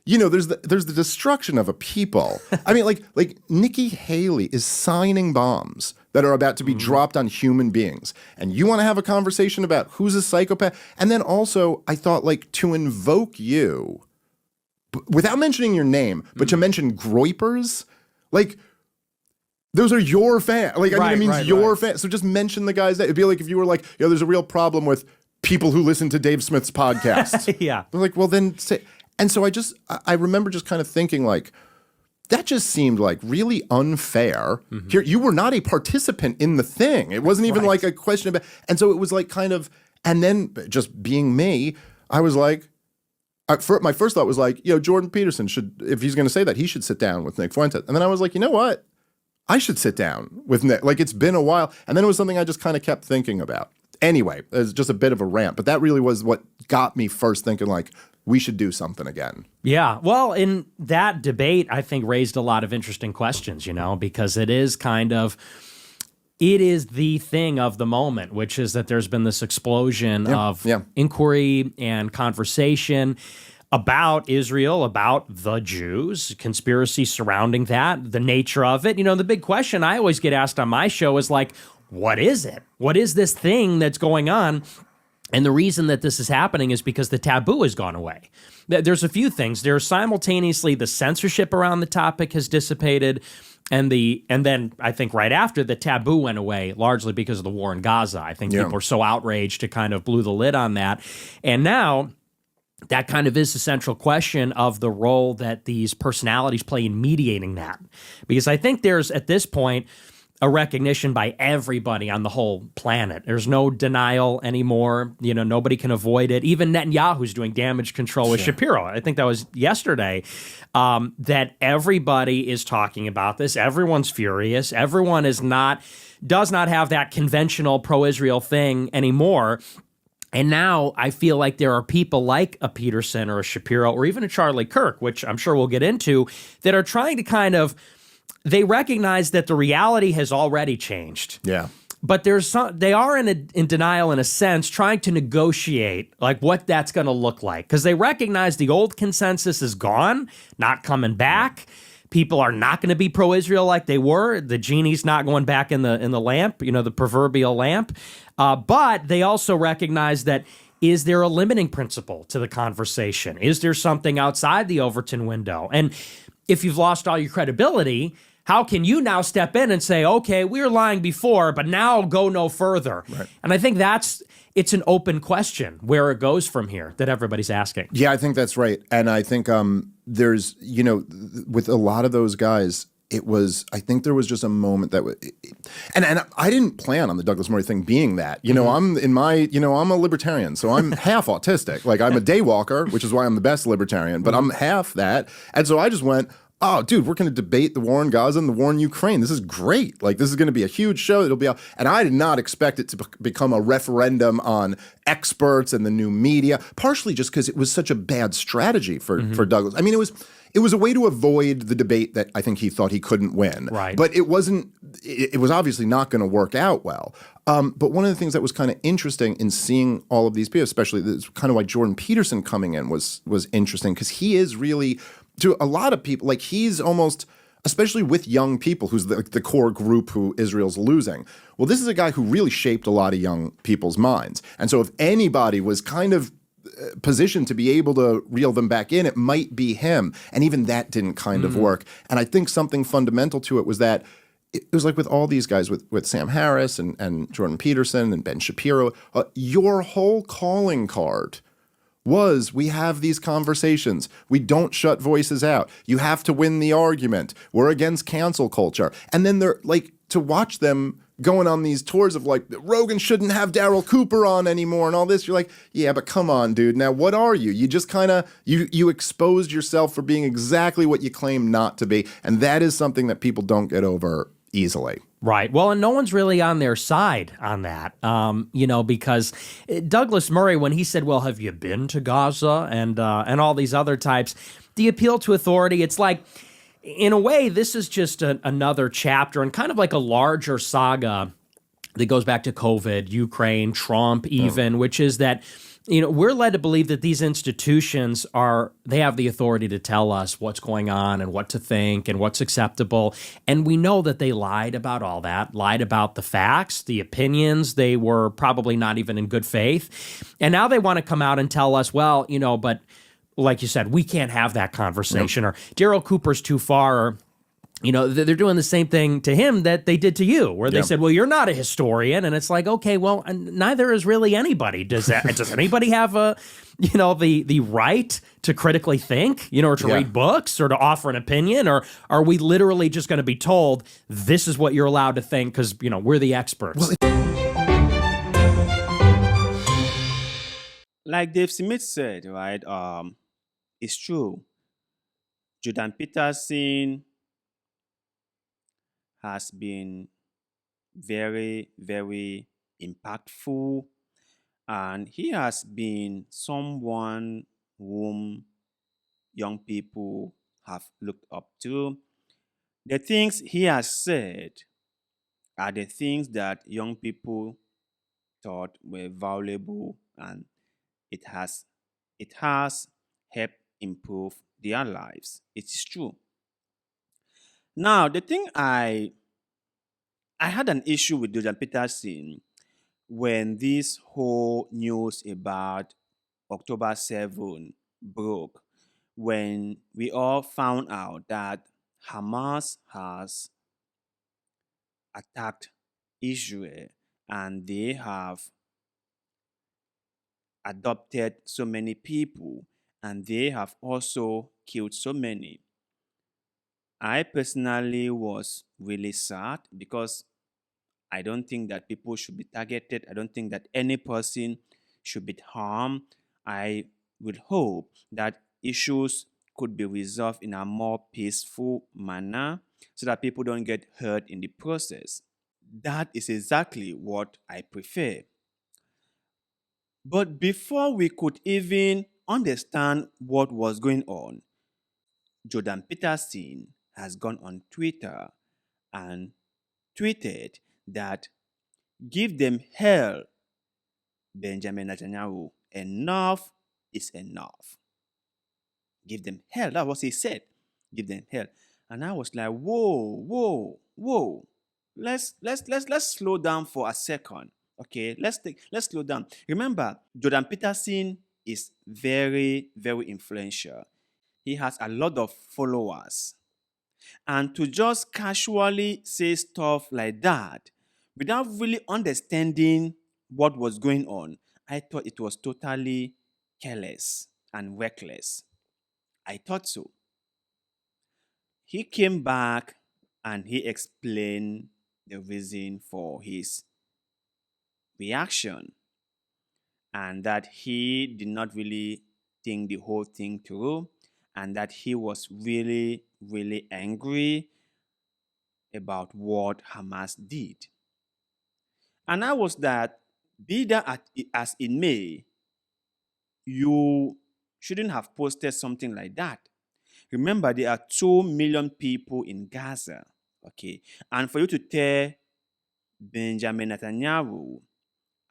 there's the destruction of a people. I mean, like Nikki Haley is signing bombs that are about to be dropped on human beings. And you want to have a conversation about who's a psychopath? And then also, I thought, like, to invoke you, without mentioning your name, but to mention Groypers, like, those are your fans. Like, I mean, it means your fans. So just mention the guys. It'd be like if you were like, there's a real problem with people who listen to Dave Smith's podcast. Yeah. They're like, well, then say. And so I remember just kind of thinking, like, that just seemed like really unfair. Here, you were not a participant in the thing. It wasn't even like a question about, and so it was like kind of, and then just being me, I was like, my first thought was like, Jordan Peterson should, if he's going to say that, he should sit down with Nick Fuentes. And then I was like, you know what? I should sit down with Nick. Like, it's been a while. And then it was something I just kind of kept thinking about. Anyway, it was just a bit of a rant, but that really was what got me first thinking, like, we should do something again. Yeah. Well, in that debate, I think raised a lot of interesting questions, because it is the thing of the moment, which is that there's been this explosion of inquiry and conversation about Israel, about the Jews, conspiracy surrounding that, the nature of it. The big question I always get asked on my show is like, what is it? What is this thing that's going on? And the reason that this is happening is because the taboo has gone away. There's a few things. There's simultaneously the censorship around the topic has dissipated, and then I think right after the taboo went away, largely because of the war in Gaza. I think people were so outraged it kind of blew the lid on that. And now that kind of is the central question of the role that these personalities play in mediating that. Because I think there's, at this point, a recognition by everybody on the whole planet. There's no denial anymore. Nobody can avoid it. Even Netanyahu's doing damage control with Shapiro. I think that was yesterday. That everybody is talking about this. Everyone's furious. Everyone does not have that conventional pro-Israel thing anymore. And now I feel like there are people like a Peterson or a Shapiro or even a Charlie Kirk, which I'm sure we'll get into, that are trying to they recognize that the reality has already changed. Yeah. But they are in denial in a sense, trying to negotiate like what that's going to look like. Because they recognize the old consensus is gone, not coming back. People are not going to be pro-Israel like they were. The genie's not going back in the lamp, the proverbial lamp. But they also recognize that, is there a limiting principle to the conversation? Is there something outside the Overton window? And if you've lost all your credibility, how can you now step in and say, okay, we were lying before, but now go no further? Right. And I think it's an open question where it goes from here that everybody's asking. Yeah, I think that's right. And I think there's, with a lot of those guys, I think there was just a moment that and I didn't plan on the Douglas Murray thing being that. I'm a libertarian, so I'm half autistic. Like, I'm a daywalker, which is why I'm the best libertarian, but I'm half that. And so I just went, oh, dude, we're going to debate the war in Gaza and the war in Ukraine. This is great. Like, this is going to be a huge show. And I did not expect it to become a referendum on experts and the new media, partially just because it was such a bad strategy for Douglas. I mean, it was a way to avoid the debate that I think he thought he couldn't win. Right. But it wasn't. It was obviously not going to work out well. But one of the things that was kind of interesting in seeing all of these people, especially this kind of why Jordan Peterson coming in was interesting, because he is really, to a lot of people, like, he's almost, especially with young people, who's the core group who Israel's losing. Well, this is a guy who really shaped a lot of young people's minds. And so if anybody was kind of positioned to be able to reel them back in, it might be him. And even that didn't kind of work. And I think something fundamental to it was that it was like with all these guys, with Sam Harris and Jordan Peterson and Ben Shapiro, your whole calling card was, we have these conversations. We don't shut voices out. You have to win the argument. We're against cancel culture. And then they're like, to watch them going on these tours of like, Rogan shouldn't have Daryl Cooper on anymore and all this. You're like, yeah, but come on, dude. Now, what are you? You just kind of, you exposed yourself for being exactly what you claim not to be. And that is something that people don't get over easily. Right. Well, and no one's really on their side on that, because Douglas Murray, when he said, well, have you been to Gaza and all these other types, the appeal to authority, it's like, in a way, this is just another chapter and kind of like a larger saga that goes back to COVID, Ukraine, Trump even, which is that we're led to believe that these institutions they have the authority to tell us what's going on and what to think and what's acceptable. And we know that they lied about all that, lied about the facts, the opinions. They were probably not even in good faith. And now they want to come out and tell us, well, but like you said, we can't have that conversation, or Daryl Cooper's too far, or they're doing the same thing to him that they did to you, where they said, well, you're not a historian. And it's like, okay, well, neither is really anybody. Does anybody have the right to critically think, or to read books or to offer an opinion? Or are we literally just going to be told this is what you're allowed to think because, we're the experts? Like Dave Smith said, right? It's true. Jordan Peterson has been very, very impactful, and he has been someone whom young people have looked up to. The things he has said are the things that young people thought were valuable, and it has helped improve their lives. It is true. Now, the thing I had an issue with Jordan Peterson when this whole news about October 7 broke, when we all found out that Hamas has attacked Israel and they have adopted so many people and they have also killed so many. I personally was really sad because I don't think that people should be targeted. I don't think that any person should be harmed. I would hope that issues could be resolved in a more peaceful manner so that people don't get hurt in the process. That is exactly what I prefer. But before we could even understand what was going on, Jordan Peterson has gone on Twitter and tweeted that give them hell, Benjamin Netanyahu. Enough is enough. Give them hell. That's what he said. Give them hell. And I was like, whoa, whoa, whoa. Let's slow down for a second. Okay, let's slow down. Remember, Jordan Peterson is very, very influential. He has a lot of followers. And to just casually say stuff like that without really understanding what was going on, I thought it was totally careless and reckless. I thought so. He came back and he explained the reason for his reaction and that he did not really think the whole thing through and that he was really, really angry about what Hamas did. And I was that, be that as it may, you shouldn't have posted something like that. Remember, there are 2 million people in Gaza, okay? And for you to tell Benjamin Netanyahu,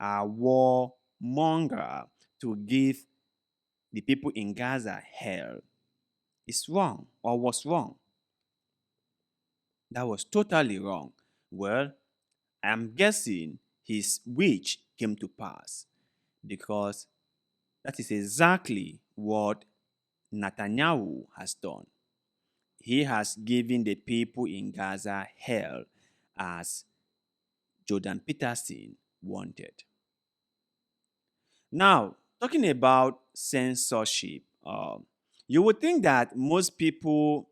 a warmonger, to give the people in Gaza hell is wrong or was wrong. That was totally wrong. Well, I'm guessing his wish came to pass because that is exactly what Netanyahu has done. He has given the people in Gaza hell as Jordan Peterson wanted. Now, talking about censorship, you would think that most people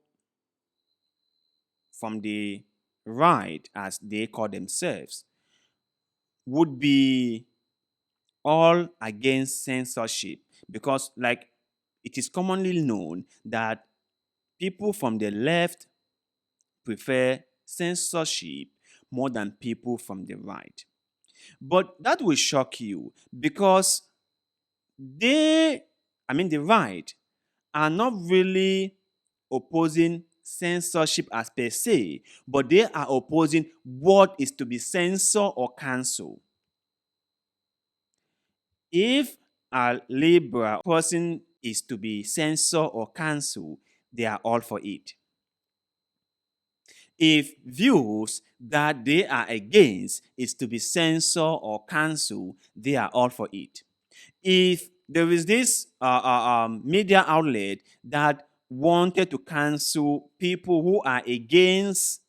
from the right, as they call themselves, would be all against censorship because, like, it is commonly known that people from the left prefer censorship more than people from the right. But that will shock you because the right, are not really opposing censorship as per se, but they are opposing what is to be censored or cancelled. If a liberal person is to be censored or cancelled, they are all for it. If views that they are against is to be censored or cancelled, they are all for it. If there is this media outlet that wanted to cancel people who are against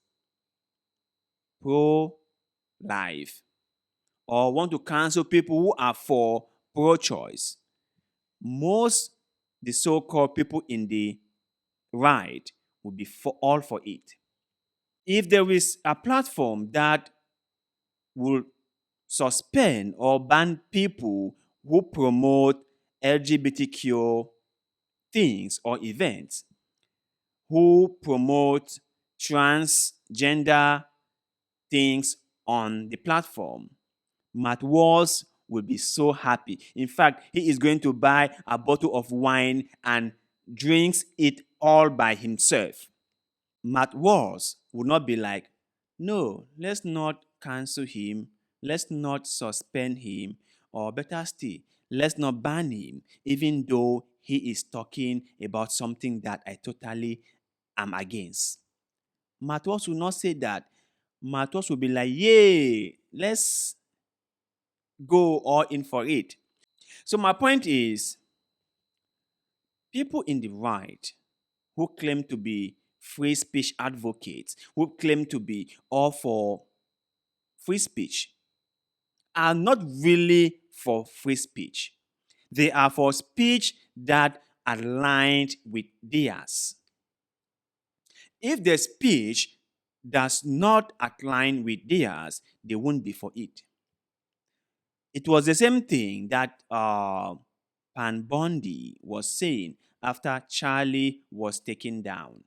pro-life or want to cancel people who are for pro-choice, most the so-called people in the right will be all for it. If there is a platform that will suspend or ban people who promote LGBTQ things or events, who promote transgender things on the platform, Matt Walls will be so happy. In fact, he is going to buy a bottle of wine and drinks it all by himself. Matt Walls would not be like, no, let's not cancel him, let's not suspend him, or better still, let's not ban him, even though he is talking about something that I totally am against. Matt Walls will not say that. Matt Walls will be like, yay, let's go all in for it. So my point is, people in the right who claim to be free speech advocates, who claim to be all for free speech, are not really for free speech. They are for speech that aligned with theirs. If the speech does not align with theirs, they won't be for it. It was the same thing that Pan Bondi was saying after Charlie was taken down.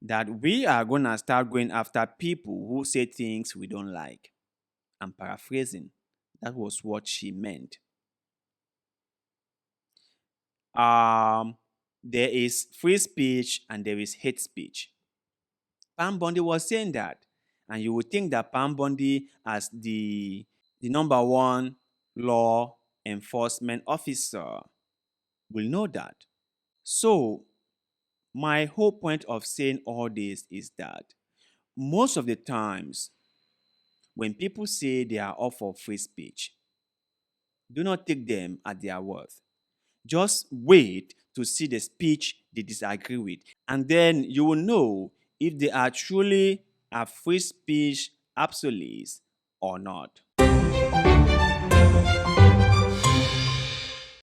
That we are going to start going after people who say things we don't like. I'm paraphrasing. That was what she meant. There is free speech and there is hate speech. Pam Bondi was saying that. And you would think that Pam Bondi, as the number one law enforcement officer, will know that. So, my whole point of saying all this is that most of the times, when people say they are all for free speech, do not take them at their worth. Just wait to see the speech they disagree with, and then you will know if they are truly a free speech absolutists or not.